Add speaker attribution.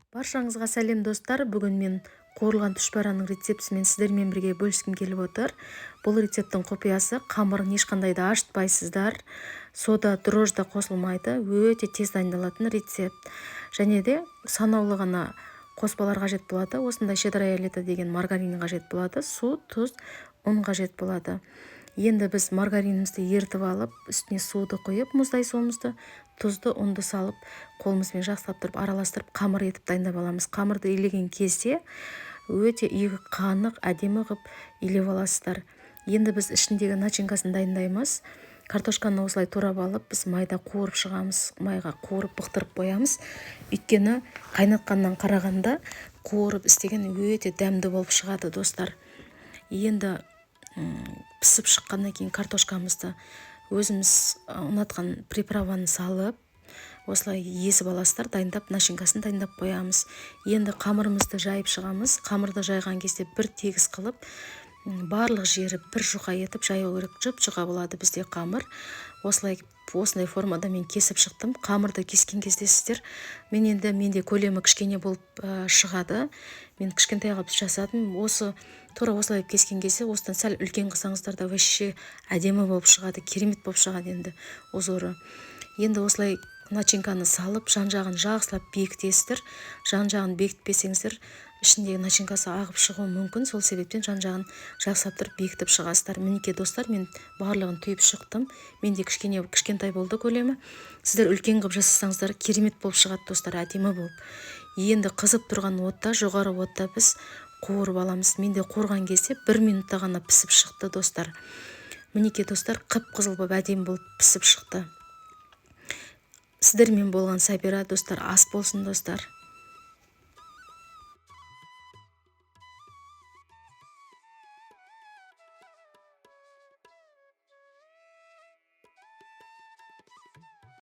Speaker 1: Баршаңызға сәлем достар. Бүгін мен қуырылған түшпәраның рецептісімен сіздермен бірге бөліскім келіп отыр. Бұл рецепттің құпиясы: қамырын ешқандай да ашытпайсыздар. Сода, дрожь да қосылмайды. Өте тез дайындалатын рецепт. Және де санаулы ғана қоспалар қажет болады. Осындай щедрая-лето деген маргарин қажет болады. Су, тұз, ұн қажет болады. Енді біз маргаринімізді ертіп алып, үстіне суды құйып, мұздай суымызды, тұзды, ұнды салып, қолымызбен жақсылап тұрып, араластырып, қамыр етіп дайындап аламыз. Қамырды илеген кезде өте игі, қанық, әдемі қып илеп аласыздар. Енді біз ішіндегі начинкасын дайындаймыз. Картошканы осылай турап алып, біз майда қуырып шығамыз, майға қуырып бұқтырып қоямыз. Өйткені қайнатқаннан қарағанда қуырып істеген өте дәмді болып шығады, достар. Енді пісіп шыққаннан кейін картошкамызды өзіміз ұнатқан приправаны салып, осылай езіп аласыздар, дайындап, начинкасын дайындап қоямыз. Енді қамырымызды жайып шығамыз. Қамырды жайған кезде бір тегіс қылып, барлық жері бір жұқа етіп жаю керек. Жұп-жұқа болады бізде қамыр. Осындай формада мен кесіп шықтым. Қамырды кескен кезде сіздер, менде көлемі кішкене болып шығады. Мен кішкентай қылып жасадым. Тура осылай кескен кезде, осыдан сәл үлкен қылсаңыздар да вообще әдемі болып шығады, керемет болып шығады енді озоры. Енді осылай начинканы салып, жан-жағын жақсылап бекітесіздер. Жан-жағын бекітпесеңіздер, ішіндегі начинкасы ағып шығуы мүмкін. Сол себептен жан-жағын жақсылап тұрып бекітіп шығасыздар. Мінекей достар, мен барлығын түйіп шықтым. Менде кішкентай болды көлемі. Сіздер үлкен қылып жасасаңыздар керемет болып шығады, достар, әдемі болып. Енді қызып тұрған отта, жоғары отта біз қуырып аламыз. Менде қуырған кезде 1 минутта ғана пісіп шықты, достар. Мінекей достар, қып-қызыл болып әдемі болып пісіп шықты. Сіздермен болған Сабира, достар. Ас болсын, достар.